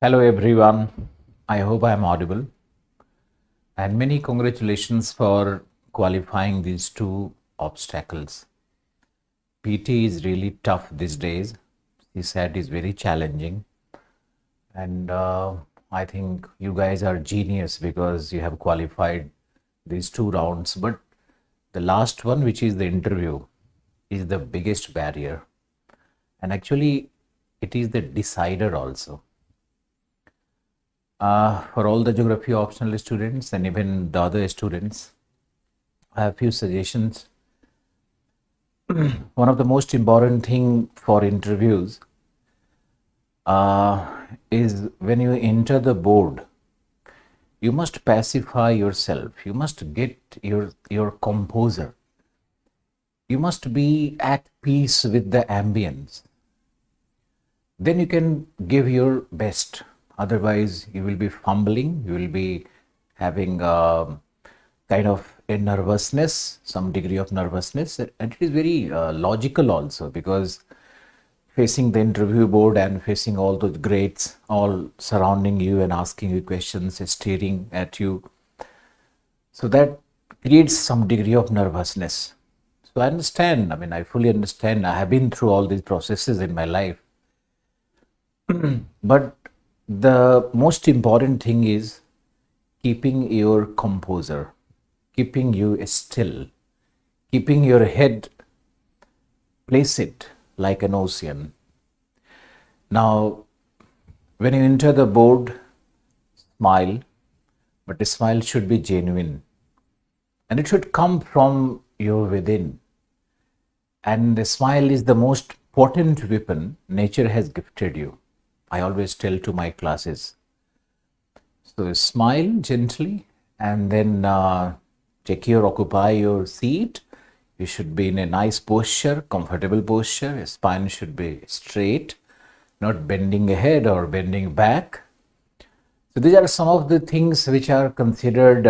Hello everyone, I hope I am audible and many congratulations for qualifying these two obstacles. PT is really tough these days, CSAT is very challenging and I think you guys are genius because you have qualified these two rounds, but the last one, which is the interview, is the biggest barrier and actually it is the decider also. For all the geography optional students and even the other students, I have few suggestions. One of the most important thing for interviews is when you enter the board, you must pacify yourself. You must get your composure. You must be at peace with the ambience. Then you can give your best. Otherwise, you will be fumbling, you will be having kind of a nervousness, some degree of nervousness. And it is very logical also because facing the interview board and facing all those grades all surrounding you and asking you questions, staring at you. So that creates some degree of nervousness. So I understand, I fully understand. I have been through all these processes in my life. But the most important thing is keeping your composure, keeping you still, keeping your head placid like an ocean. Now, when you enter the board, smile, but the smile should be genuine and it should come from your within. And the smile is the most potent weapon nature has gifted you. I always tell to my classes. So smile gently and then occupy your seat. You should be in a nice posture, comfortable posture. Your spine should be straight, not bending ahead or bending back. So these are some of the things which are considered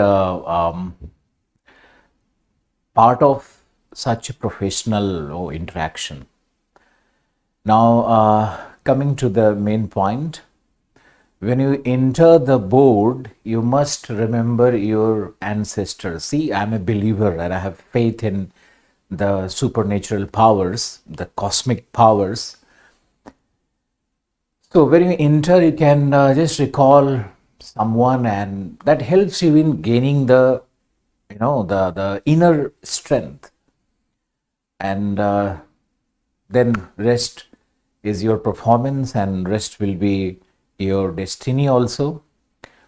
part of such a professional interaction. Now, coming to the main point, when you enter the board, you must remember your ancestors. See, I'm a believer and I have faith in the supernatural powers, the cosmic powers. So when you enter, you can just recall someone, and that helps you in gaining the, the inner strength. And then rest is your performance and rest will be your destiny also.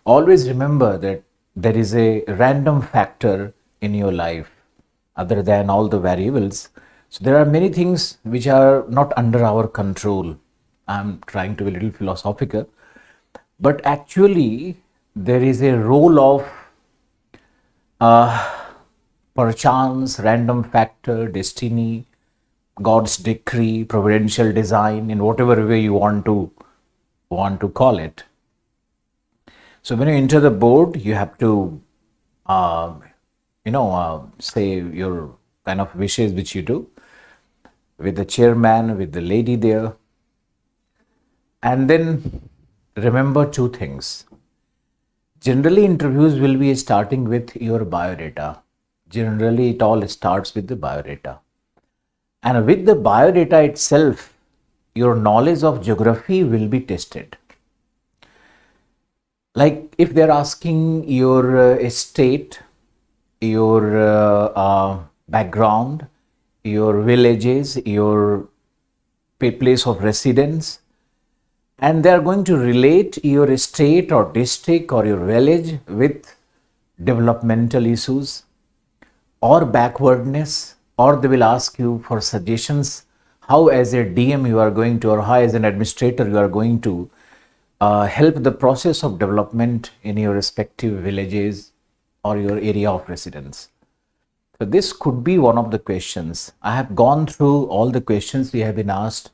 Always remember that there is a random factor in your life other than all the variables. So there are many things which are not under our control. I'm trying to be a little philosophical, but actually there is a role of perchance, random factor, destiny, God's decree, providential design, in whatever way you want to call it. So when you enter the board, you have to, say your kind of wishes which you do with the chairman, with the lady there. And then remember two things. Generally, interviews will be starting with your biodata. Generally, it all starts with the biodata. And with the biodata itself, your knowledge of geography will be tested. Like if they're asking your state, your background, your villages, your place of residence, and they are going to relate your state or district or your village with developmental issues or backwardness, or they will ask you for suggestions how as a DM you are going to, or how as an administrator you are going to help the process of development in your respective villages or your area of residence. So this could be one of the questions. I have gone through all the questions we have been asked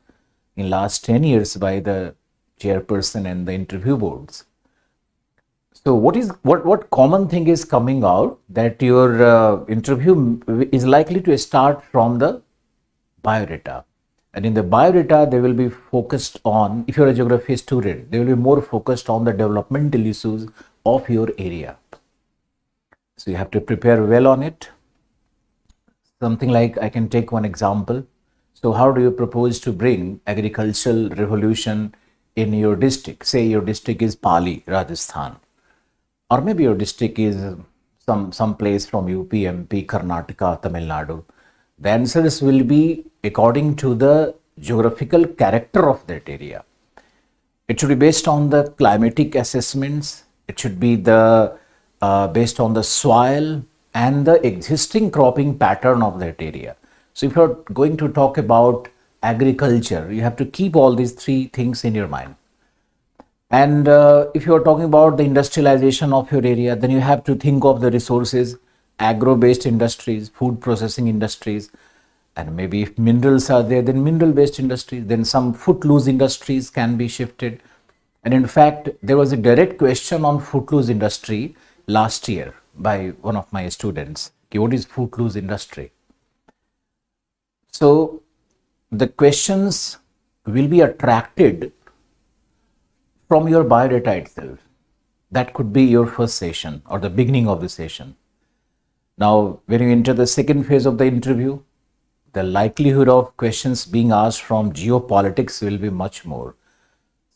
in last 10 years by the chairperson and the interview boards. So what common thing is coming out that your interview is likely to start from the biodata. And in the biodata, they will be focused on, if you're a geography student, they will be more focused on the developmental issues of your area. So you have to prepare well on it. Something like, I can take one example. So how do you propose to bring agricultural revolution in your district? Say your district is Pali, Rajasthan, or maybe your district is some place from UP, MP, Karnataka, Tamil Nadu. The answers will be according to the geographical character of that area. It should be based on the climatic assessments. It should be based on the soil and the existing cropping pattern of that area. So if you're going to talk about agriculture, you have to keep all these three things in your mind. And if you are talking about the industrialization of your area, then you have to think of the resources, agro-based industries, food processing industries, and maybe if minerals are there, then mineral-based industries, then some footloose industries can be shifted. And in fact, there was a direct question on footloose industry last year by one of my students. Okay, what is footloose industry? So the questions will be attracted from your biodata itself. That could be your first session or the beginning of the session. Now, when you enter the second phase of the interview, the likelihood of questions being asked from geopolitics will be much more.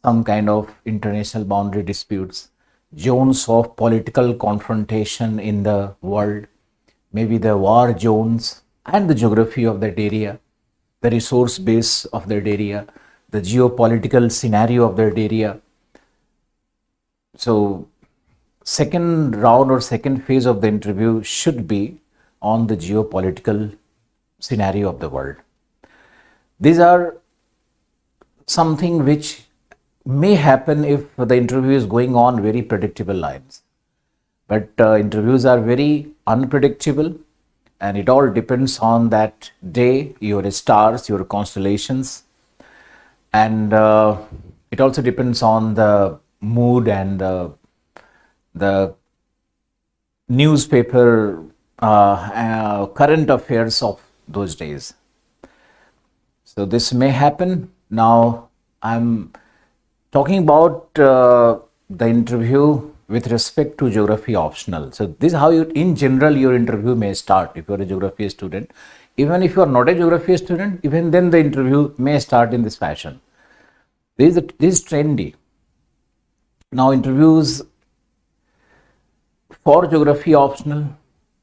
Some kind of international boundary disputes, zones of political confrontation in the world, maybe the war zones and the geography of that area, the resource base of that area, the geopolitical scenario of that area. So second round or second phase of the interview should be on the geopolitical scenario of the world. These are something which may happen if the interview is going on very predictable lines. But interviews are very unpredictable, and it all depends on that day, your stars, your constellations, and it also depends on the mood and the newspaper current affairs of those days. So this may happen. Now I'm talking about the interview with respect to geography optional. So this is how you, in general, your interview may start if you're a geography student. Even if you are not a geography student, even then the interview may start in this fashion. This is trendy. Now interviews for geography optional,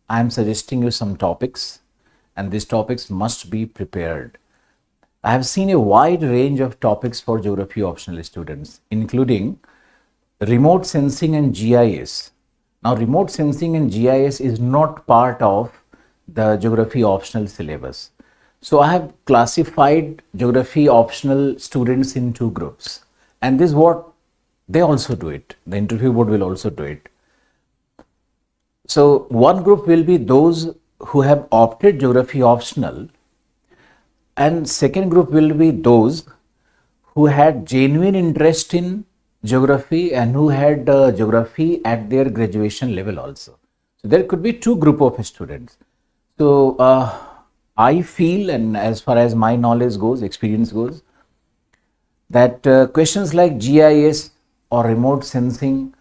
I am suggesting you some topics, and these topics must be prepared. I have seen a wide range of topics for geography optional students, including remote sensing and GIS. Now, remote sensing and GIS is not part of the geography optional syllabus. So I have classified geography optional students in two groups, and this is what they also do it. The interview board will also do it. So one group will be those who have opted geography optional, and second group will be those who had genuine interest in geography and who had geography at their graduation level also. So there could be two group of students. So I feel, and as far as my knowledge goes, experience goes, that questions like GIS or remote sensing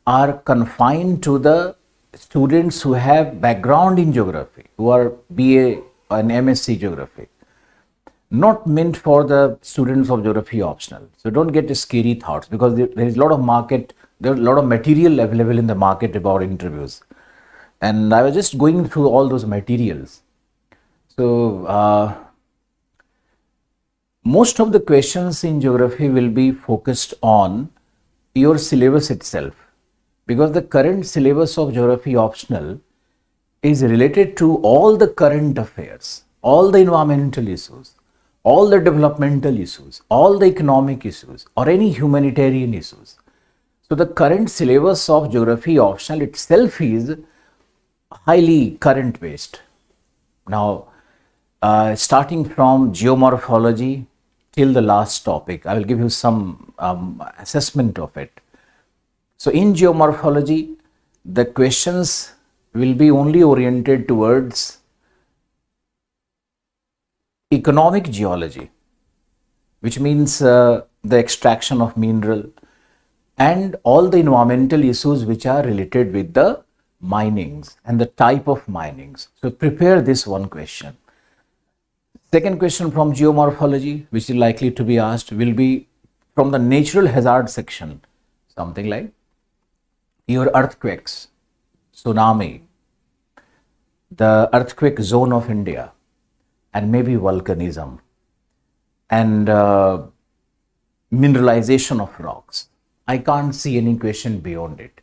are confined to the students who have background in geography, who are BA and MSc geography, not meant for the students of geography optional. So don't get scary thoughts, because there is a lot of market, there is a lot of material available in the market about interviews, and I was just going through all those materials. So most of the questions in geography will be focused on your syllabus itself, because the current syllabus of geography optional is related to all the current affairs, all the environmental issues, all the developmental issues, all the economic issues, or any humanitarian issues. So the current syllabus of geography optional itself is highly current based. Now, starting from geomorphology till the last topic, I will give you some assessment of it. So in geomorphology, the questions will be only oriented towards economic geology. which means the extraction of mineral and all the environmental issues which are related with the minings and the type of minings. So prepare this one question. Second question from geomorphology, which is likely to be asked, will be from the natural hazard section, something like your earthquakes, tsunami, the earthquake zone of India, and maybe volcanism, and mineralization of rocks. I can't see any question beyond it.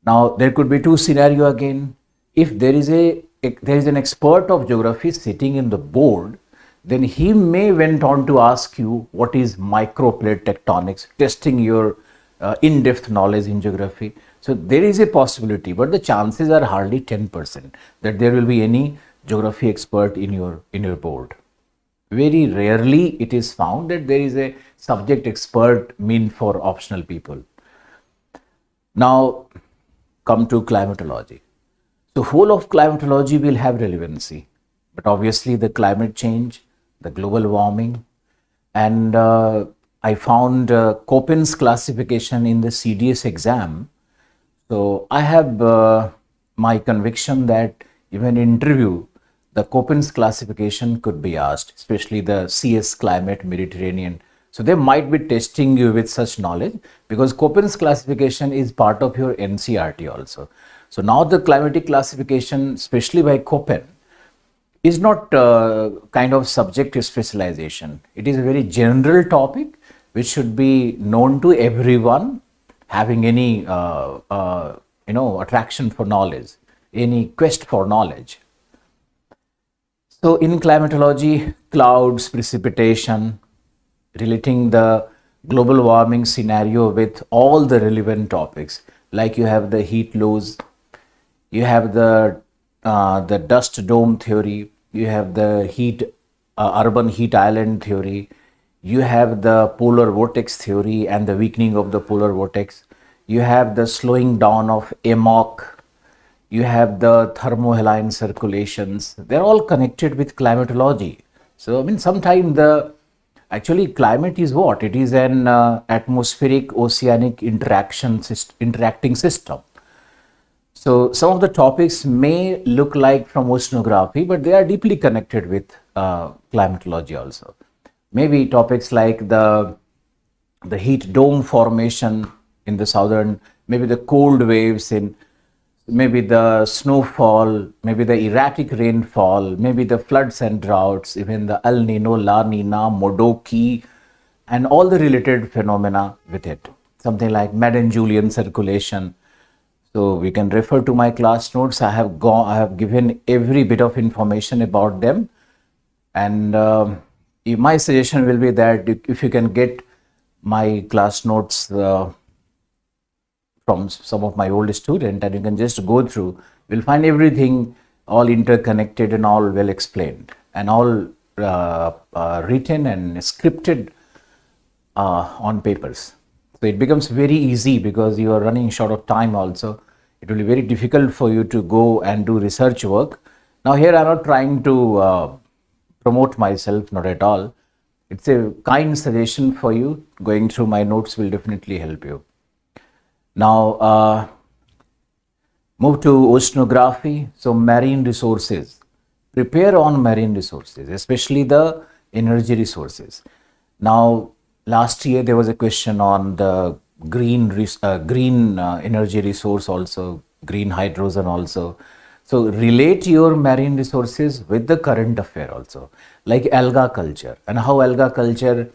Now, there could be two scenarios again. If there is an expert of geography sitting in the board, then he may went on to ask you what is microplate tectonics, testing your in-depth knowledge in geography. So there is a possibility, but the chances are hardly 10% that there will be any geography expert in your board. Very rarely it is found that there is a subject expert meant for optional people. Now come to climatology. So whole of climatology will have relevancy, but obviously the climate change, the global warming, and I found Köppen's classification in the CDS exam. So I have my conviction that even in interview, the Köppen's classification could be asked, especially the CS climate, Mediterranean. So they might be testing you with such knowledge, because Köppen's classification is part of your NCERT also. So now the climatic classification, especially by Köppen, is not kind of subject to specialization. It is a very general topic which should be known to everyone having any attraction for knowledge, any quest for knowledge. So in climatology, clouds, precipitation, relating the global warming scenario with all the relevant topics, like you have the heat lows, you have the dust dome theory, you have the urban heat island theory, you have the polar vortex theory and the weakening of the polar vortex, you have the slowing down of AMOC, you have the thermohaline circulations. They're all connected with climatology. So I mean, sometimes actually climate is what? It is an atmospheric oceanic interacting system. So some of the topics may look like from oceanography, but they are deeply connected with climatology also. Maybe topics like the heat dome formation in the southern, maybe the cold waves in, maybe the snowfall, maybe the erratic rainfall, maybe the floods and droughts, even the El Nino, La Nina, Modoki, and all the related phenomena with it. Something like Madden-Julian circulation. So we can refer to my class notes. I have given every bit of information about them, and my suggestion will be that if you can get my class notes from some of my old students, and you can just go through, you'll find everything all interconnected and all well explained and all written and scripted on papers. So it becomes very easy, because you are running short of time also. It will be very difficult for you to go and do research work. Now here I'm not trying to promote myself, not at all. It's a kind suggestion for you. Going through my notes will definitely help you. Now move to oceanography. So marine resources. Prepare on marine resources, especially the energy resources. Now last year there was a question on the green energy resource also, green hydrogen also. So relate your marine resources with the current affair also, like alga culture and how alga culture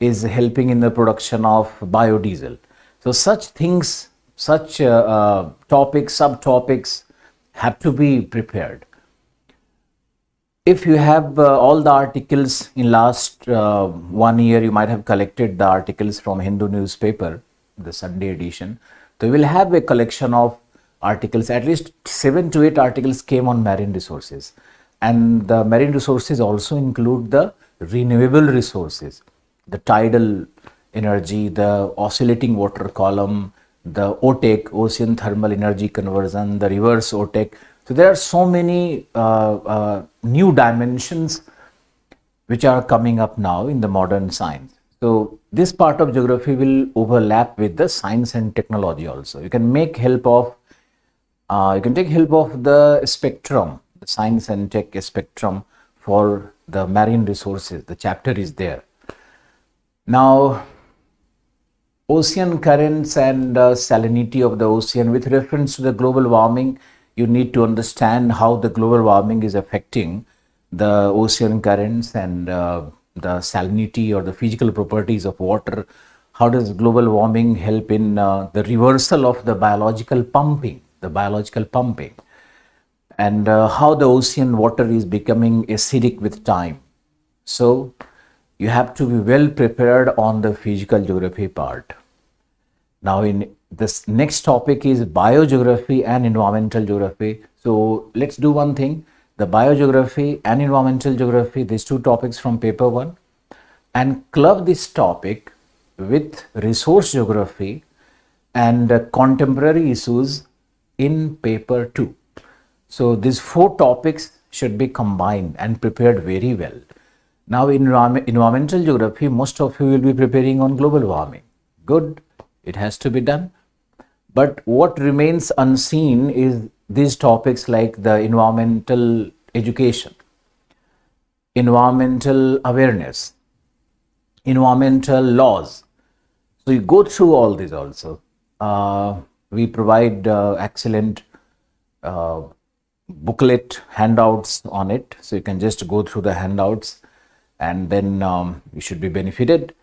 is helping in the production of biodiesel. So such things, such topics, subtopics have to be prepared. If you have all the articles in last 1 year, you might have collected the articles from Hindu newspaper, the Sunday edition. So you will have a collection of articles, at least 7 to 8 articles came on marine resources. And the marine resources also include the renewable resources, the tidal energy, the oscillating water column, the OTEC, ocean thermal energy conversion, the reverse OTEC. So there are so many new dimensions which are coming up now in the modern science. So this part of geography will overlap with the science and technology also. You can make help of, you can take help of the spectrum, the science and tech spectrum for the marine resources. The chapter is there. Now, ocean currents and salinity of the ocean. With reference to the global warming, you need to understand how the global warming is affecting the ocean currents and the salinity or the physical properties of water. How does global warming help in the reversal of the biological pumping, and how the ocean water is becoming acidic with time. So you have to be well prepared on the physical geography part. Now in this next topic is biogeography and environmental geography. So let's do one thing, the biogeography and environmental geography, these two topics from paper 1, and club this topic with resource geography and contemporary issues in paper 2. So these 4 topics should be combined and prepared very well. Now in environmental geography, most of you will be preparing on global warming. Good, it has to be done. But what remains unseen is these topics like the environmental education, environmental awareness, environmental laws. So you go through all these also. We provide excellent booklet handouts on it. So you can just go through the handouts and then you should be benefited,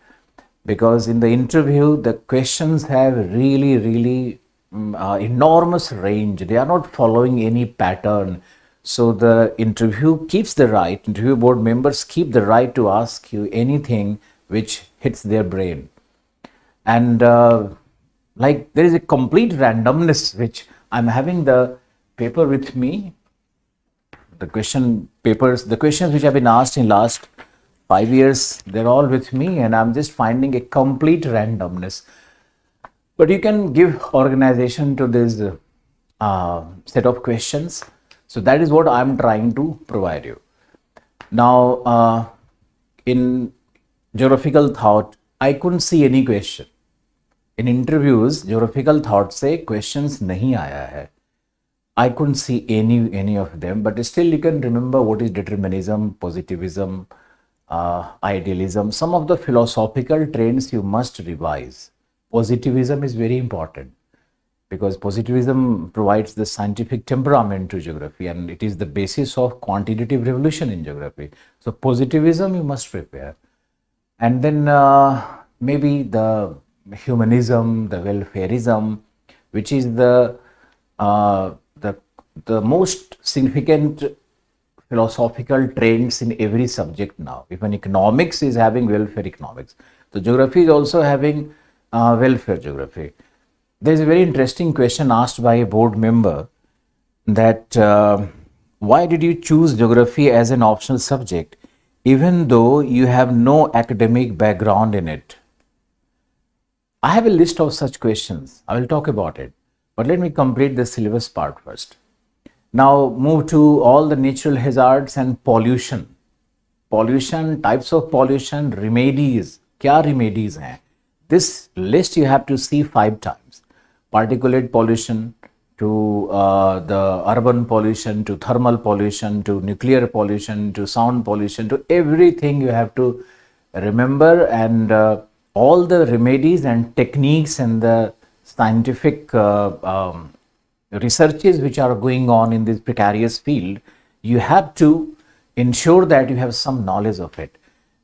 because in the interview the questions have really enormous range. They are not following any pattern. So the interview board members keep the right to ask you anything which hits their brain. And like there is a complete randomness, which I'm having the paper with me, the question papers, the questions which have been asked in last 5 years, they're all with me, and I'm just finding a complete randomness. But you can give organization to this set of questions. So that is what I'm trying to provide you. Now, in geographical thought, I couldn't see any question. In interviews, geographical thought say questions nahi aaya hai. I couldn't see any of them, but still you can remember what is determinism, positivism, idealism. Some of the philosophical trends you must revise. Positivism is very important, because positivism provides the scientific temperament to geography, and it is the basis of quantitative revolution in geography. So positivism you must prepare. And then maybe the humanism, the welfareism, which is the most significant philosophical trends in every subject now. Even economics is having welfare economics. So geography is also having welfare geography. There is a very interesting question asked by a board member that why did you choose geography as an optional subject even though you have no academic background in it? I have a list of such questions. I will talk about it. But let me complete the syllabus part first. Now move to all the natural hazards and pollution. Pollution, types of pollution, remedies. Kya remedies hain? This list you have to see 5 times. Particulate pollution, to the urban pollution, to thermal pollution, to nuclear pollution, to sound pollution, to everything you have to remember, and all the remedies and techniques and the scientific researches which are going on in this precarious field, you have to ensure that you have some knowledge of it,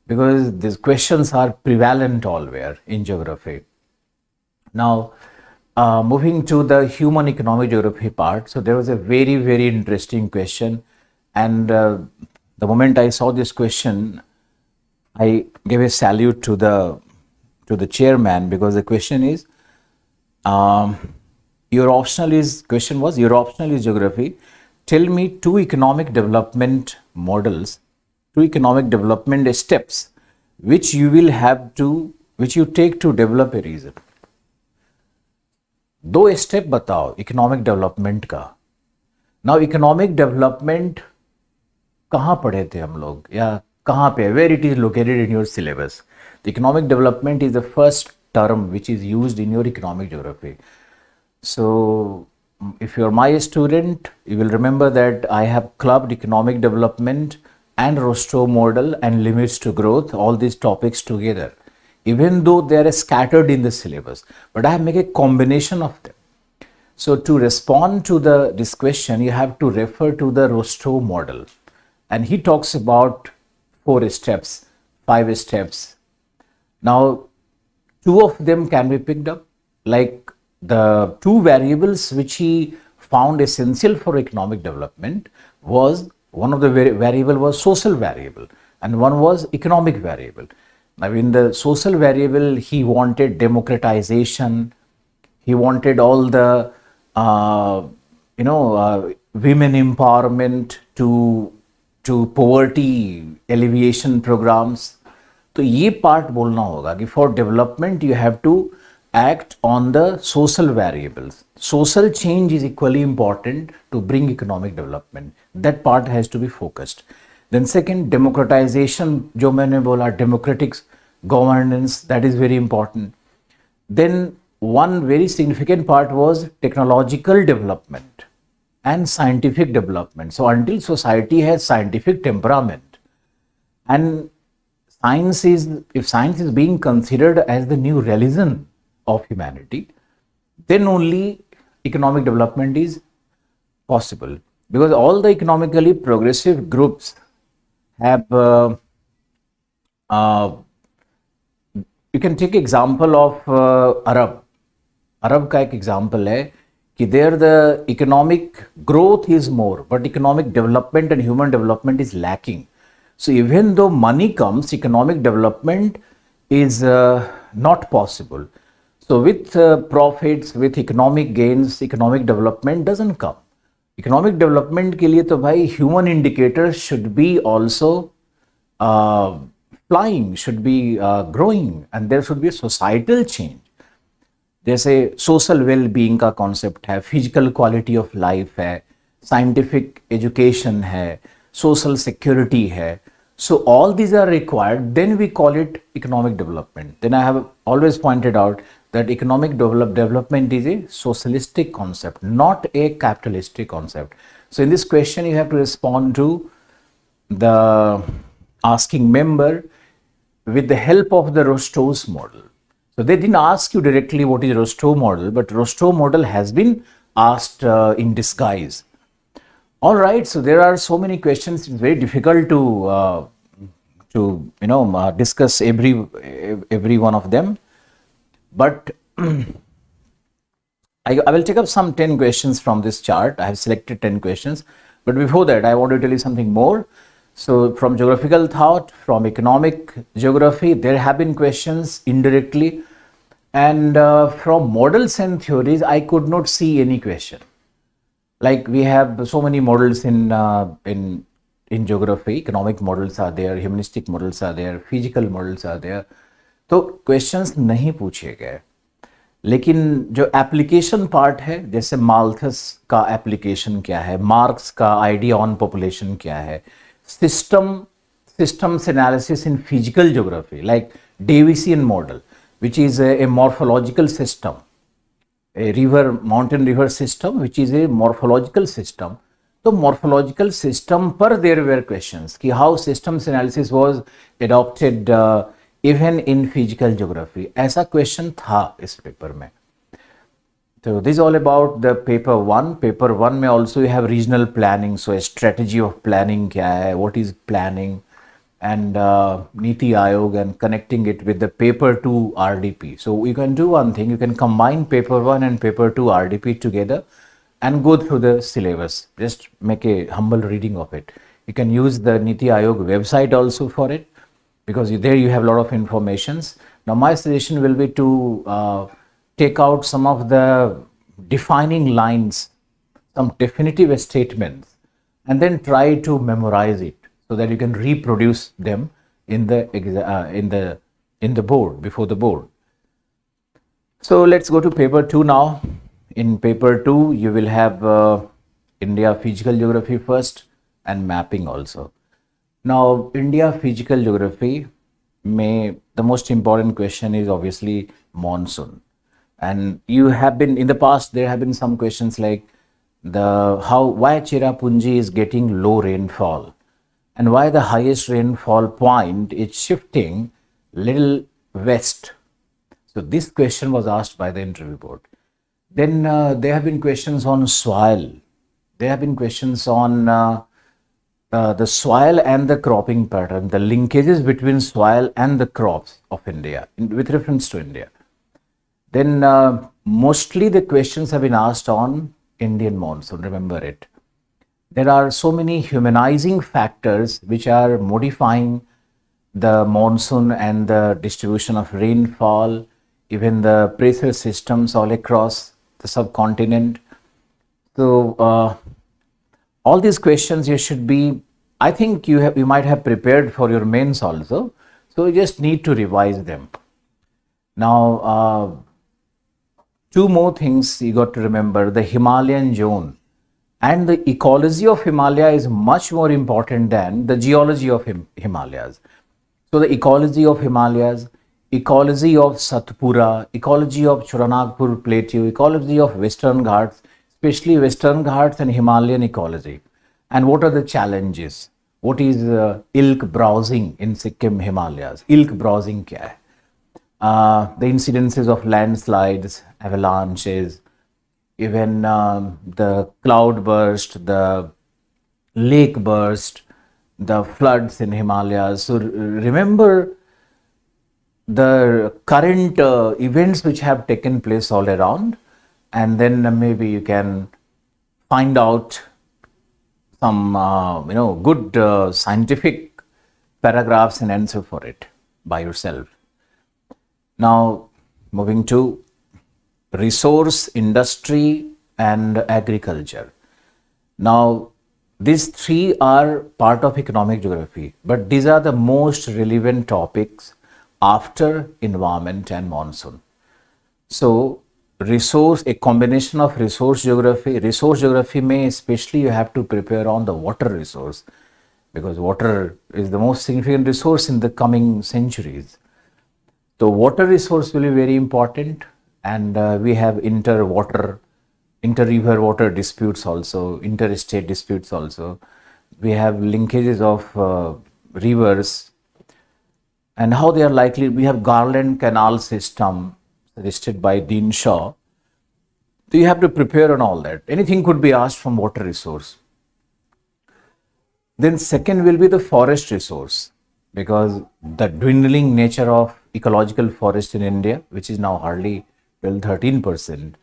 because these questions are prevalent allwhere in geography. Now, moving to the human economic geography part. So there was a very interesting question, and the moment I saw this question, I gave a salute to the chairman, because the question is, your optional is geography. Tell me 2 economic development models, 2 economic development steps which you take to develop a region. 2 step बताओ economic development का. Now economic development कहाँ पढ़े थे हम लोग, या कहाँ पे, where it is located in your syllabus. The economic development is the first term which is used in your economic geography. So if you're my student, you will remember that I have clubbed economic development and Rostov model and limits to growth, all these topics together, even though they are scattered in the syllabus, but I have made a combination of them. So to respond to this question, you have to refer to the Rostov model, and he talks about 4 steps, 5 steps. Now, 2 of them can be picked up, like the 2 variables which he found essential for economic development was, one of the variable was social variable and one was economic variable. Now in the social variable, he wanted democratization, he wanted all the women empowerment to poverty alleviation programs. तो ये part बोलना होगा कि for development you have to act on the social variables. Social change is equally important to bring economic development. That part has to be focused. Then second, democratization, जो मैंने बोला, democratic governance, that is very important. Then one very significant part was technological development and scientific development. So until society has scientific temperament, and if science is being considered as the new religion of humanity, then only economic development is possible, because all the economically progressive groups have you can take example of Arab का एक example है कि there the economic growth is more, but economic development and human development is lacking. So even though money comes, economic development is not possible. So with profits, with economic gains, economic development doesn't come. Economic development के लिए तो भाई human indicators should be also flying, should be growing, and there should be a societal change. जैसे social well-being का concept है, physical quality of life है, scientific education है, social security है. So all these are required, then we call it economic development. Then I have always pointed out that economic development is a socialistic concept, not a capitalistic concept. So in this question, you have to respond to the asking member with the help of the Rostov's model. So they didn't ask you directly what is Rostov model, but Rostov model has been asked in disguise. All right, so there are so many questions. It's very difficult to discuss every one of them. But I will take up some 10 questions from this chart. I have selected 10 questions. But before that, I want to tell you something more. So from geographical thought, from economic geography, there have been questions indirectly. And from models and theories, I could not see any question. Like we have so many models in geography. Economic models are there, humanistic models are there, physical models are there. तो questions नहीं पूछे गए, लेकिन जो application part है, जैसे Malthus का application क्या है, मार्क्स का आइडिया ऑन पॉपुलेशन क्या है, systems analysis in physical geography like Daviesian model, which is a morphological system, a mountain river system, which is a morphological system. So morphological system पर there were questions कि how systems analysis was adopted even in physical geography. ऐसा question था इस paper में. So this is all about the paper 1. Paper 1 में also you have regional planning. So a strategy of planning क्या है, what is planning, and Niti Aayog, and connecting it with the paper 2 RDP. So you can do one thing, you can combine paper 1 and paper 2 RDP together and go through the syllabus. Just make a humble reading of it. You can use the Niti Aayog website also for it, because there you have a lot of informations. Now my suggestion will be to take out some of the defining lines, some definitive statements, and then try to memorize it so that you can reproduce them in the board, before the board. So let's go to paper 2 now. In paper 2 you will have India physical geography first and mapping also. Now, India physical geography may the most important question is obviously monsoon. And you have been in the past, there have been some questions like why Cherrapunji is getting low rainfall and why the highest rainfall point is shifting little west. So this question was asked by the interview board. Then there have been questions on soil. There have been questions on the soil and the cropping pattern, the linkages between soil and the crops of India with reference to India. Then mostly the questions have been asked on Indian monsoon, remember it. There are so many humanizing factors which are modifying the monsoon and the distribution of rainfall, even the pressure systems all across the subcontinent. So all these questions you should be, I think you might have prepared for your mains also. So you just need to revise them. Now, two more things you got to remember. The Himalayan zone and the ecology of Himalaya is much more important than the geology of Himalayas. So the ecology of Himalayas, ecology of Satpura, ecology of Chotanagpur Plateau, ecology of Western Ghats, especially Western Ghats and Himalayan ecology. And what are the challenges? What is ilk browsing in Sikkim Himalayas? Ilk browsing kya hai? The incidences of landslides, avalanches, even the cloud burst, the lake burst, the floods in Himalayas. So remember the current events which have taken place all around, and then maybe you can find out some good scientific paragraphs and answer for it by yourself. Now, moving to resource, industry and agriculture. Now, these three are part of economic geography, but these are the most relevant topics after environment and monsoon. So, a combination of resource geography may especially you have to prepare on the water resource, because water is the most significant resource in the coming centuries. So water resource will be very important, and we have inter-river water disputes also, interstate disputes also. We have linkages of rivers and how they are likely. We have Garland Canal system suggested by Dean Shaw. So you have to prepare on all that. Anything could be asked from water resource. Then second will be the forest resource, because the dwindling nature of ecological forest in India, which is now hardly 12-13%,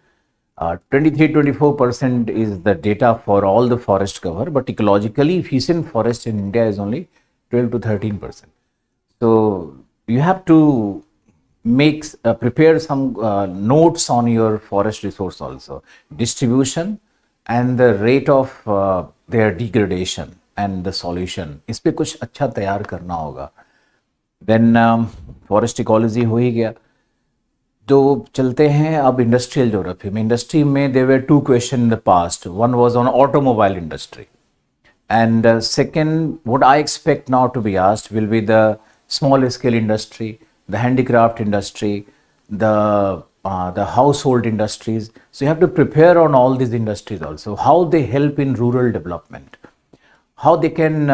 23-24% is the data for all the forest cover, but ecologically efficient forest in India is only 12-13%. So you have to prepare some notes on your forest resource also, distribution and the rate of their degradation and the solution. इस पे कुछ अच्छा तैयार करना होगा. Then forest ecology हो ही गया. तो चलते हैं अब industrial geography में. Industry में there were two questions in the past. One was on automobile industry, and second, what I expect now to be asked will be the small scale industry, the handicraft industry, the household industries. So you have to prepare on all these industries also, how they help in rural development, how they can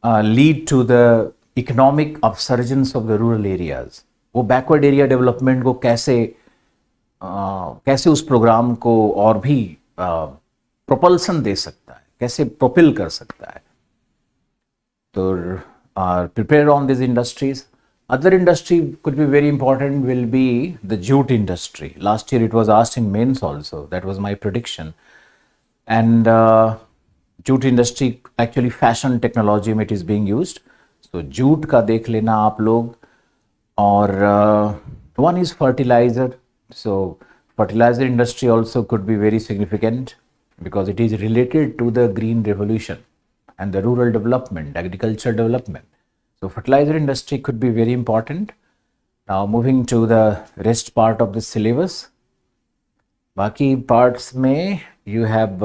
lead to the economic upsurgence of the rural areas. वो backward area development को कैसे उस programme को और भी propulsion दे सकता है, कैसे प्रोपिल कर सकता है. तो prepare on these industries. Other industry could be very important, will be the jute industry. Last year it was asked in mains also. That was my prediction. And jute industry, actually fashion technology में it is being used. So jute का देख लेना आप लोग. Or one is fertilizer. So fertilizer industry also could be very significant, because it is related to the green revolution and the rural development, agriculture development. So fertilizer industry could be very important. Now moving to the rest part of the syllabus. Baki parts में you have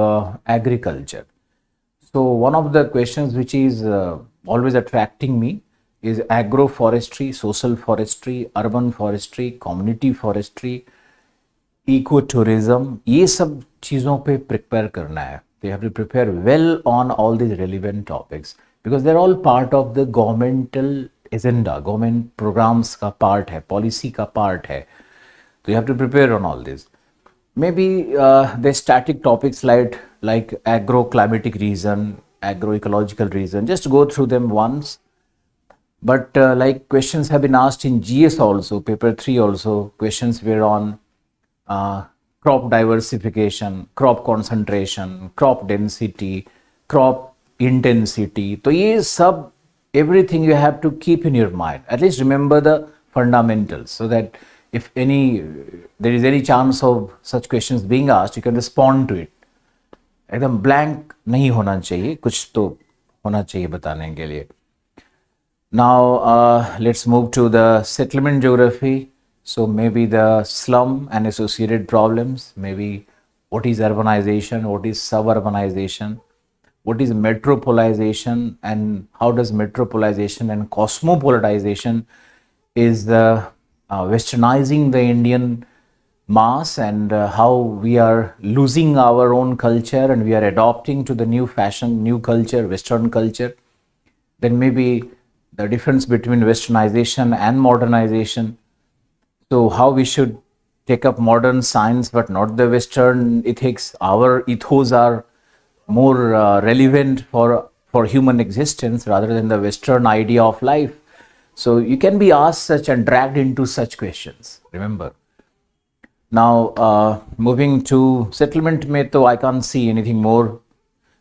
agriculture. So one of the questions which is always attracting me is agroforestry, social forestry, urban forestry, community forestry, ecotourism. ये सब चीज़ों पे prepare करना है. They have to prepare well on all these relevant topics because they're all part of the governmental agenda, government programs का part है, policy का part है. So you have to prepare on all this. Maybe the static topics like agro-climatic reason, agro-ecological reason, just go through them once. But like questions have been asked in GS also, paper 3 also, questions were on crop diversification, crop concentration, crop density, crop intensity. So ye sub, everything you have to keep in your mind. At least remember the fundamentals so that if there is any chance of such questions being asked, you can respond to it. एकदम blank नहीं होना चाहिए, कुछ तो होना चाहिए बताने के लिए. Now let's move to the settlement geography. So maybe the slum and associated problems, maybe what is urbanization, what is suburbanization, what is metropolization, and how does metropolization and cosmopolitization is westernizing the Indian mass, and how we are losing our own culture and we are adopting to the new fashion, new culture, Western culture. Then maybe the difference between westernization and modernization. So how we should take up modern science but not the Western ethics. Our ethos are more relevant for human existence rather than the Western idea of life. So you can be asked such and dragged into such questions, remember. Now moving to settlement mein, I can't see anything more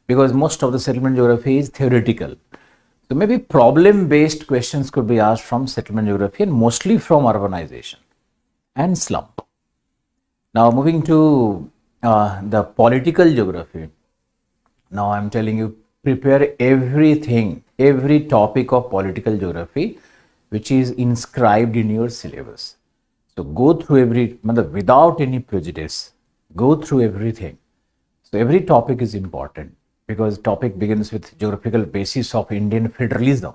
because most of the settlement geography is theoretical. So maybe problem-based questions could be asked from settlement geography and mostly from urbanization and slum. Now moving to the political geography. Now I'm telling you, prepare everything, every topic of political geography which is inscribed in your syllabus. So go through without any prejudice, go through everything. So every topic is important because topic begins with geographical basis of Indian federalism.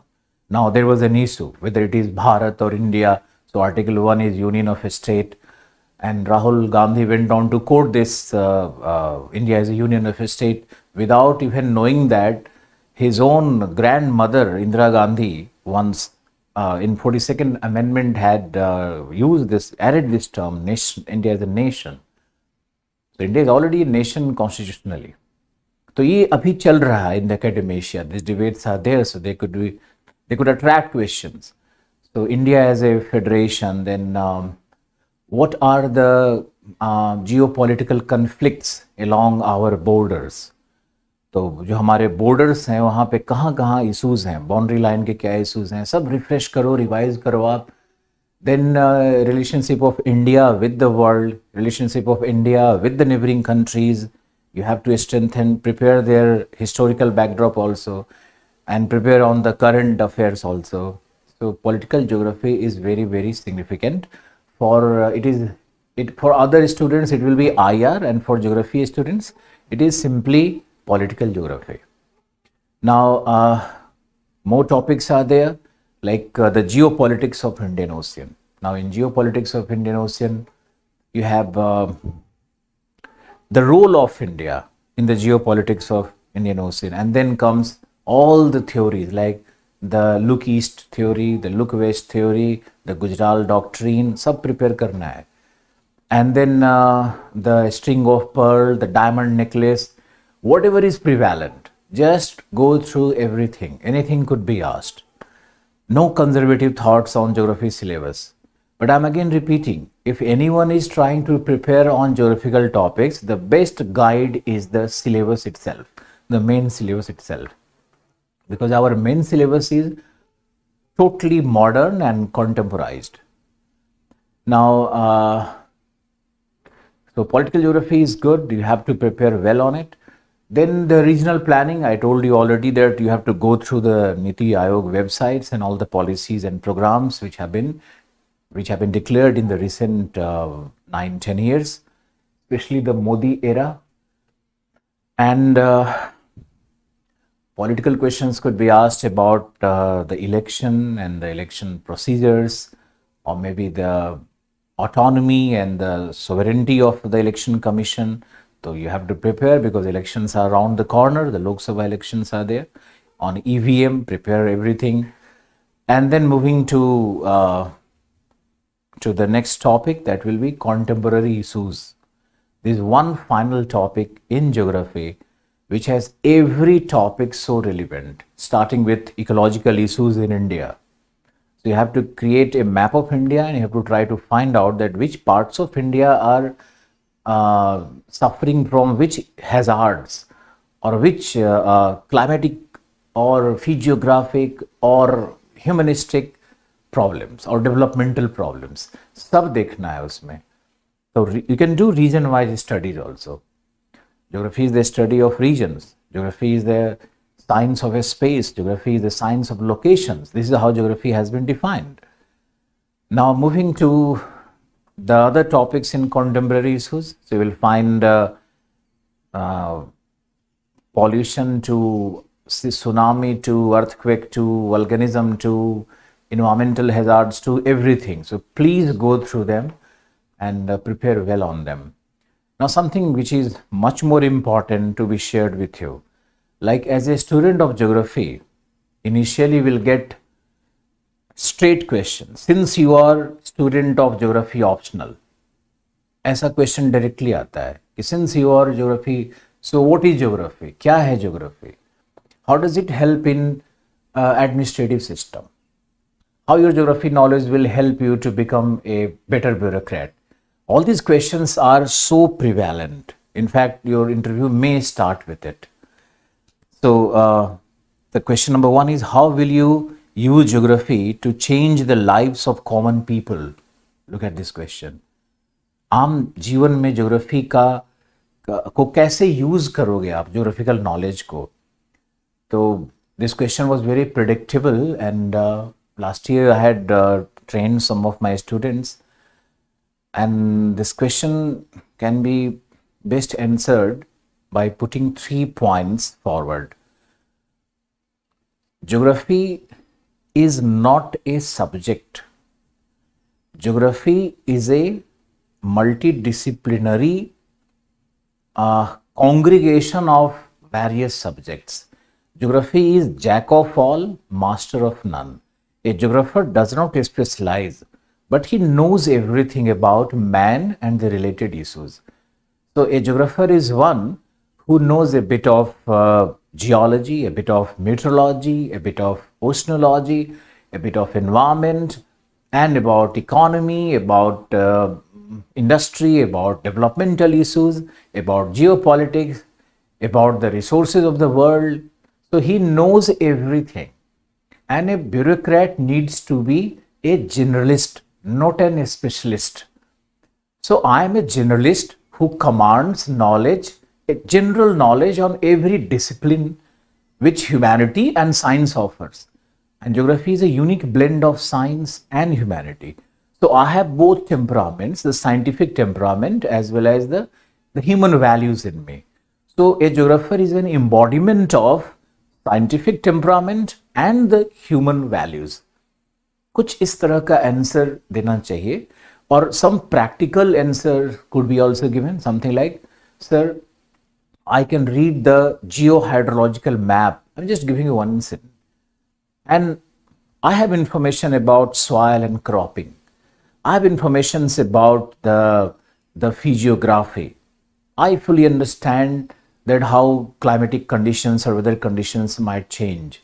Now there was an issue whether it is Bharat or India. So article 1 is union of a state, and Rahul Gandhi went on to quote this India as a union of a state without even knowing that his own grandmother Indira Gandhi once in 42nd amendment had added this term, India as a nation. So India is already a nation constitutionally. So ये अभी चल रहा है in the academia. These debates are there, so they could attract questions. So India as a federation, then what are the geopolitical conflicts along our borders? तो जो हमारे borders हैं वहाँ पे कहाँ issues हैं, boundary line के क्या issues हैं, सब refresh करो, revise करो आप. Then relationship of India with the world, relationship of India with the neighboring countries. You have to strengthen, prepare their historical backdrop also, and prepare on the current affairs also. So political geography is very, very significant. For for other students it will be IR, and for geography students it is simply political geography. Now more topics are there like the geopolitics of Indian Ocean. Now in geopolitics of Indian Ocean you have the role of India in the geopolitics of Indian Ocean, and then comes all the theories like the look east theory, the look west theory, the Gujarat doctrine, sab prepare karna hai. And then the string of pearl, the diamond necklace, whatever is prevalent, just go through everything. Anything could be asked. No conservative thoughts on geography syllabus. But I'm again repeating, if anyone is trying to prepare on geographical topics, the best guide is the syllabus itself, the main syllabus itself. Because our main syllabus is totally modern and contemporized. Now, so political geography is good, you have to prepare well on it. Then the regional planning, I told you already that you have to go through the Niti Aayog websites and all the policies and programs which have been declared in the recent 9-10 years, especially the Modi era. And Political questions could be asked about the election and the election procedures, or maybe the autonomy and the sovereignty of the election commission. So you have to prepare because elections are around the corner. The Lok Sabha elections are there. On EVM, prepare everything. And then moving to the next topic, that will be contemporary issues. This is one final topic in geography which has every topic so relevant, starting with ecological issues in India. So you have to create a map of India and you have to try to find out that which parts of India are suffering from which hazards, or which climatic or physiographic or humanistic problems or developmental problems. सब देखना है उसमें. So you can do region wise studies also. Geography is the study of regions. Geography is the science of a space. Geography is the science of locations. This is how geography has been defined. Now moving to the other topics in contemporary issues. So you will find pollution to tsunami to earthquake to volcanism to environmental hazards to everything. So please go through them and prepare well on them. Now something which is much more important to be shared with you. Like as a student of geography, initially will get straight questions. Since you are student of geography optional, ऐसा question directly आता है कि since you are geography, so what is geography? क्या है geography? How does it help in administrative system? How your geography knowledge will help you to become a better bureaucrat? All these questions are so prevalent. In fact, your interview may start with it. So the question number one is, how will you use geography to change the lives of common people? Look at this question. आम जीवन में geography को कैसे use करोगे आप geographical knowledge को? तो this question was very predictable, and last year I had trained some of my students, and this question can be best answered by putting 3 points forward. Geography is not a subject. Geography is a multidisciplinary congregation of various subjects. Geography is jack of all, master of none. A geographer does not specialize, but he knows everything about man and the related issues. So a geographer is one who knows a bit of geology, a bit of meteorology, a bit of oceanology, a bit of environment, and about economy, about industry, about developmental issues, about geopolitics, about the resources of the world. So he knows everything. And a bureaucrat needs to be a generalist, not an specialist. So I am a generalist who commands knowledge, a general knowledge on every discipline which humanity and science offers. And geography is a unique blend of science and humanity. So I have both temperaments, the scientific temperament as well as the human values in me. So a geographer is an embodiment of scientific temperament and the human values. कुछ इस तरह का answer देना चाहिए, और some practical answer could be also given, something like, sir, I can read the geohydrological map. I'm just giving you one incident, and I have information about soil and cropping. I have information about the physiography. I fully understand that how climatic conditions or weather conditions might change.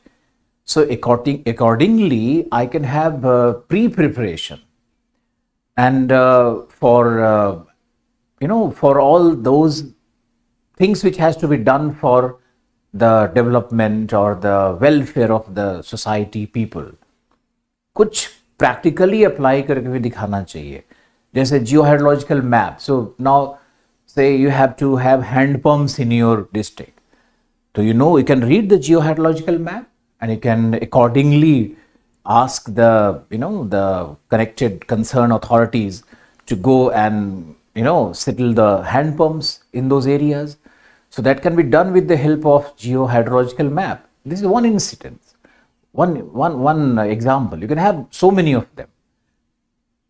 So accordingly, I can have pre-preparation, and for all those things which has to be done for the development or the welfare of the society, people, कुछ practically apply करके भी दिखाना चाहिए. जैसे geohydrological map. So now, say you have to have hand pumps in your district. So you can read the geohydrological map, and you can accordingly ask the connected concerned authorities to go and settle the hand pumps in those areas. So that can be done with the help of geohydrological map. This is one incident, one example. You can have so many of them.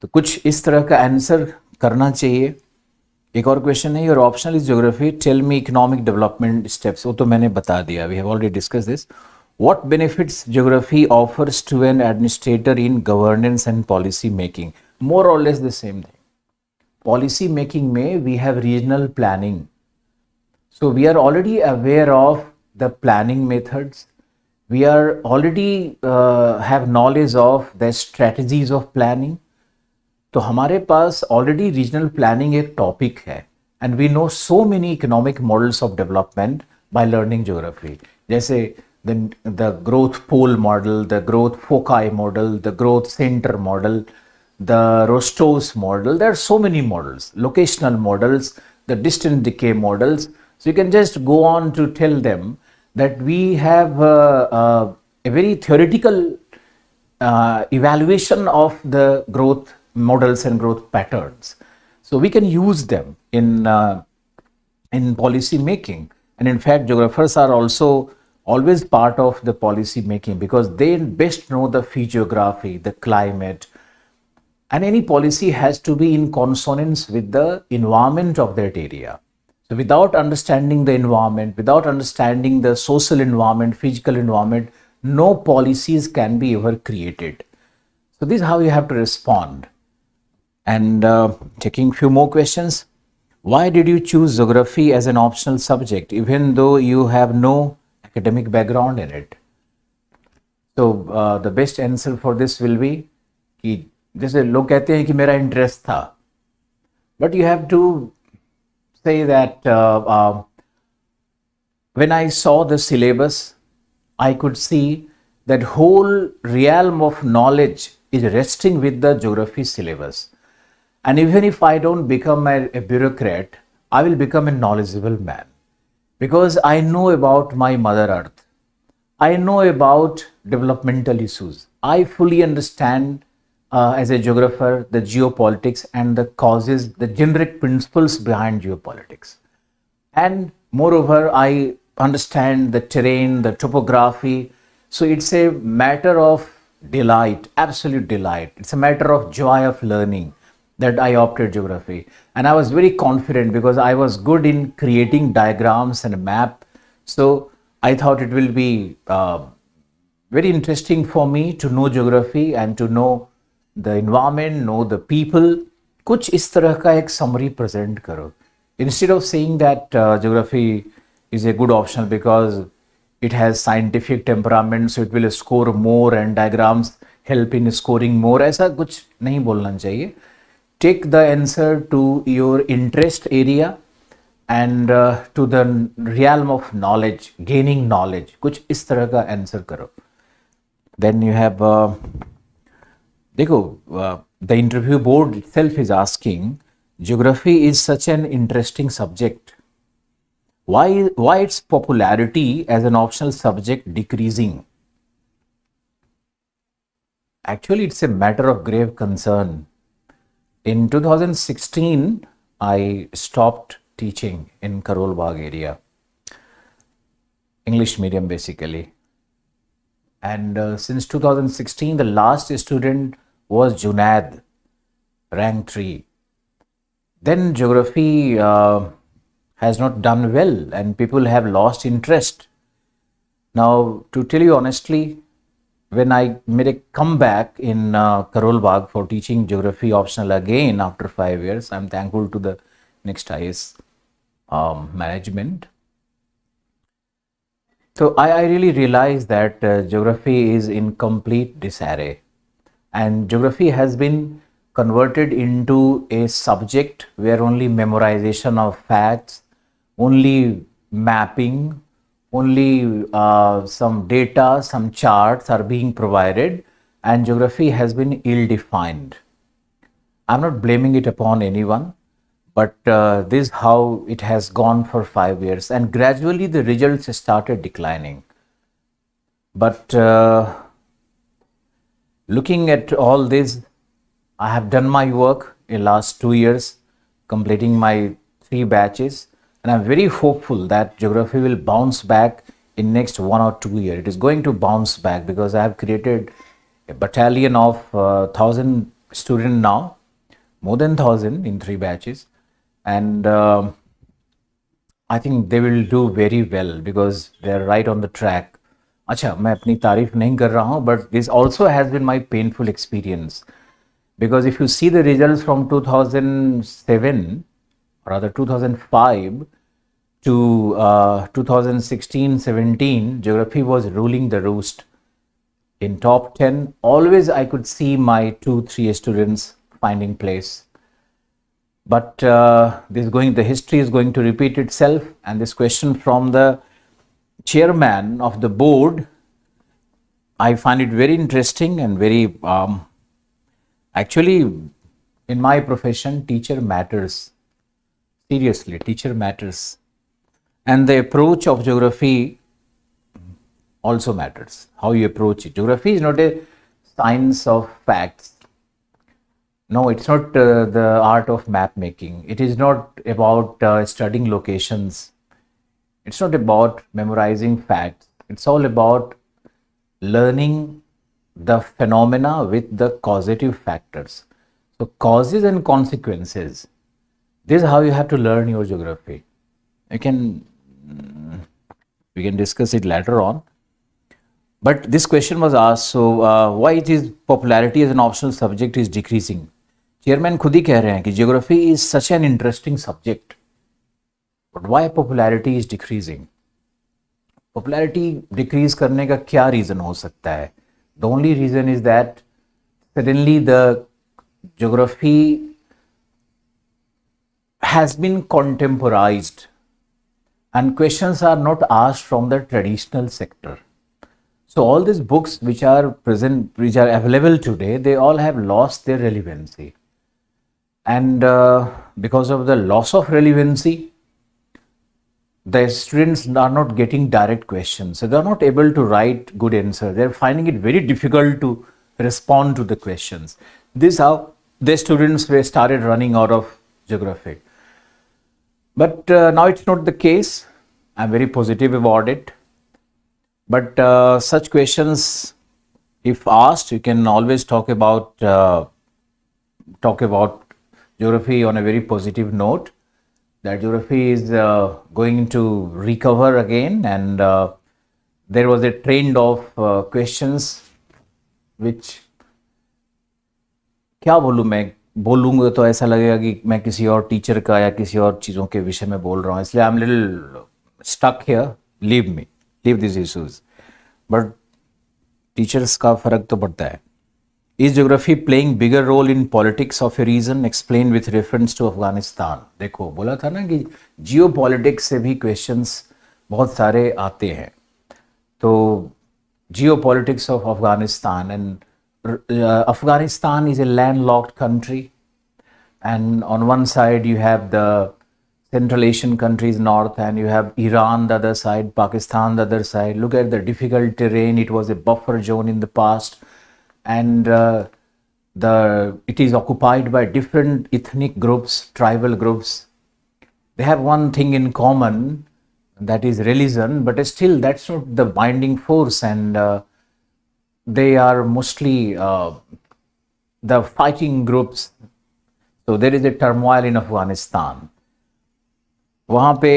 तो कुछ इस तरह का answer करना चाहिए. एक और question है, your optional is geography, tell me economic development steps. वो तो मैंने बता दिया, we have already discuss this. What benefits geography offers to an administrator in governance and policy making? More or less the same thing. Policy making में we have regional planning. So we are already aware of the planning methods. We are already have knowledge of the strategies of planning. तो हमारे पास already regional planning एक topic है. And we know so many economic models of development by learning geography. जैसे the growth pole model, the growth foci model, the growth center model, the Rostow's model. There are so many models, locational models, the distance decay models. So you can just go on to tell them that we have a very theoretical evaluation of the growth models and growth patterns. So we can use them in policy making. And in fact, geographers are also always part of the policy making because they best know the physiography, the climate, and any policy has to be in consonance with the environment of that area. So without understanding the environment, without understanding the social environment, physical environment, no policies can be ever created. So this is how you have to respond. And taking few more questions. Why did you choose geography as an optional subject even though you have no academic background in it? So the best answer for this will be कि जैसे लोग कहते हैं कि मेरा interest था, but you have to say that when I saw the syllabus, I could see that whole realm of knowledge is resting with the geography syllabus. And even if I don't become a bureaucrat, I will become a knowledgeable man. Because I know about my mother earth. I know about developmental issues. I fully understand as a geographer the geopolitics and the causes, the generic principles behind geopolitics. And moreover, I understand the terrain, the topography. So it's a matter of delight, absolute delight. It's a matter of joy of learning that I opted geography. And I was very confident because I was good in creating diagrams and a map. So I thought it will be very interesting for me to know geography and to know the environment, know the people. कुछ इस तरह का एक summary present करो. Instead of saying that geography is a good option because it has scientific temperament, so it will score more and diagrams help in scoring more. ऐसा कुछ नहीं बोलना चाहिए. Take the answer to your interest area and to the realm of knowledge, gaining knowledge. कुछ इस तरह का answer करो. Then you have, देखो, the interview board itself is asking, geography is such an interesting subject. Why its popularity as an optional subject decreasing? Actually, it's a matter of grave concern. In 2016, I stopped teaching in Karol Bagh area, English medium basically. And since 2016, the last student was Junaid, rank 3. Then geography has not done well and people have lost interest. Now, to tell you honestly, when I made a comeback in Karol Bagh for teaching geography optional again after 5 years, I'm thankful to the next IS management. So I really realized that geography is in complete disarray, and geography has been converted into a subject where only memorization of facts, only mapping, only some data, some charts are being provided, and geography has been ill-defined. I'm not blaming it upon anyone, but this is how it has gone for 5 years, and gradually the results started declining. But looking at all this, I have done my work in last 2 years, completing my 3 batches. And I'm very hopeful that geography will bounce back in next 1 or 2 years. It is going to bounce back because I have created a battalion of 1,000 students now, more than 1,000 in 3 batches, and I think they will do very well because they are right on the track. अच्छा, मैं अपनी तारीफ नहीं कर रहा हूँ, but this also has been my painful experience, because if you see the results from 2007, or rather 2005 to 2016-17, geography was ruling the roost. In top 10, always I could see my 2-3 students finding place. But the history is going to repeat itself, and this question from the chairman of the board, I find it very interesting and very actually, in my profession, teacher matters. Seriously, teacher matters, and the approach of geography also matters. How you approach it. Geography is not a science of facts. No, it's not the art of map making. It is not about studying locations. It's not about memorizing facts. It's all about learning the phenomena with the causative factors. So causes and consequences. This is how you have to learn your geography. We can discuss it later on. But this question was asked, so why it is popularity as an optional subject is decreasing? Chairman खुद ही कह रहे हैं कि geography is such an interesting subject, but why popularity is decreasing? Popularity decrease करने का क्या reason हो सकता है? The only reason is that suddenly the geography has been contemporized and questions are not asked from the traditional sector. So all these books which are present, which are available today, they all have lost their relevancy. And because of the loss of relevancy, the students are not getting direct questions. So they are not able to write good answers. They are finding it very difficult to respond to the questions. This is how the students were started running out of geography. But now it's not the case. I'm very positive about it. But such questions, if asked, you can always talk about geography on a very positive note. That geography is going to recover again, and there was a trend of questions which क्या बोलूँ मैं बोलूँगा तो ऐसा लगेगा कि मैं किसी और टीचर का या किसी और चीज़ों के विषय में बोल रहा हूँ, इसलिए I'm little stuck here. Leave these issues. But teachers का फर्क तो पड़ता है. Is geography playing bigger role in politics of a region? Explain with reference to Afghanistan. देखो बोला था ना कि geopolitics से भी questions बहुत सारे आते हैं. तो geopolitics of Afghanistan, and Afghanistan is a landlocked country, and on one side you have the Central Asian countries north, and you have Iran the other side, Pakistan the other side. Look at the difficult terrain. It was a buffer zone in the past, and it is occupied by different ethnic groups, tribal groups. They have one thing in common, that is religion, but still that's not the binding force, and they are mostly the fighting groups. So there is a turmoil in Afghanistan. वहाँ पे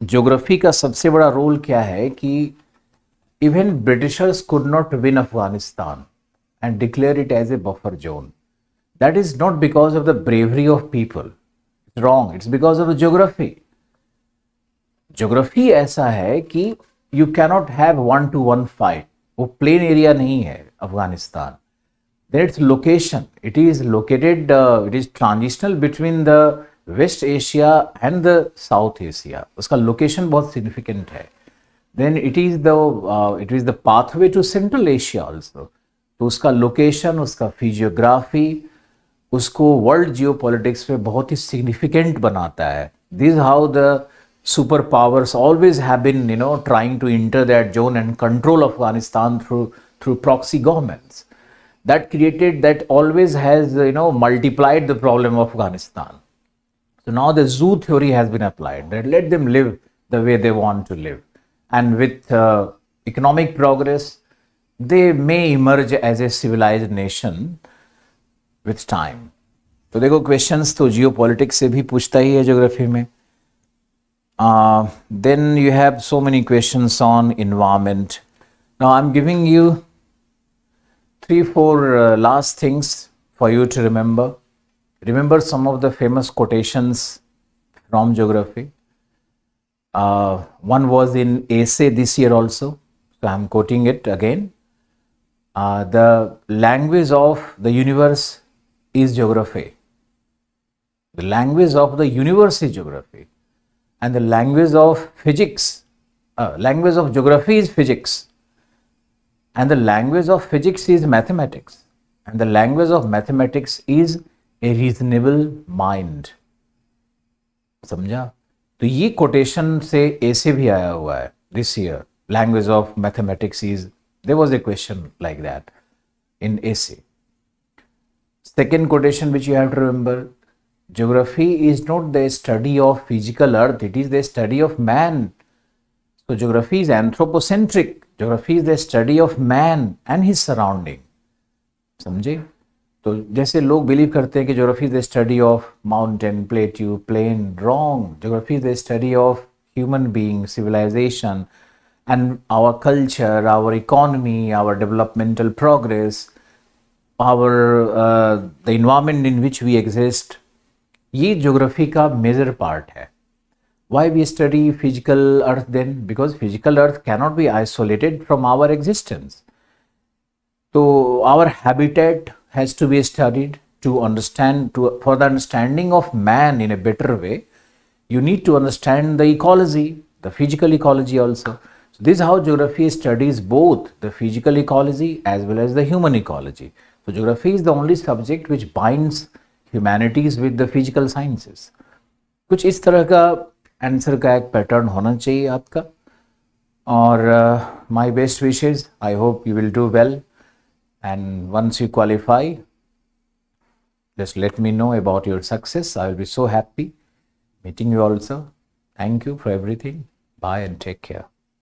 geography का सबसे बड़ा role क्या है कि even Britishers could not win Afghanistan and declare it as a buffer zone. That is not because of the bravery of people. It's wrong. It's because of the geography. Geography ऐसा है कि you cannot have one-to-one fight. वो plain area नहीं है Afghanistan. Then its location. It is located. It is transitional between the West Asia and the South Asia. उसका location बहुत significant है. Then it is the pathway to Central Asia also. तो उसका location, उसका physiography, उसको world geopolitics में बहुत ही significant बनाता है. This is how the superpowers always have been, trying to enter that zone and control Afghanistan through proxy governments. That always has, multiplied the problem of Afghanistan. So now the zoo theory has been applied, that let them live the way they want to live. And with economic progress, they may emerge as a civilized nation with time. तो देखो questions तो geopolitics से भी पूछता ही है geography में. Then you have so many questions on environment. Now I'm giving you 3-4 last things for you to remember. Remember some of the famous quotations from geography. One was in essay this year also, so I'm quoting it again. The language of the universe is geography. The language of the universe is geography. And the language of physics, language of geography is physics. And the language of physics is mathematics. And the language of mathematics is a reasonable mind. समझा? तो ये quotation से ऐसे भी आया हुआ है this year. Language of mathematics is, there was a question like that in essay. Second quotation which you have to remember, geography is not the study of physical earth, it is the study of man. So geography is anthropocentric. Geography is the study of man and his surrounding. समझे? तो जैसे लोग believe करते हैं कि geography is the study of mountain, plateau, plain, wrong. Geography is the study of human being, civilization and our culture, our economy, our developmental progress, the environment in which we exist. ये geography का major part है. Why we study physical earth then? Because physical earth cannot be isolated from our existence. So our habitat has to be studied to understand, for the understanding of man in a better way. You need to understand the ecology, the physical ecology also. So this is how geography studies both the physical ecology as well as the human ecology. So geography is the only subject which binds humanities with the physical sciences. कुछ इस तरह का answer का एक pattern होना चाहिए आपका. और my best wishes. I hope you will do well. And once you qualify, just let me know about your success. I will be so happy meeting you also. Thank you for everything. Bye and take care.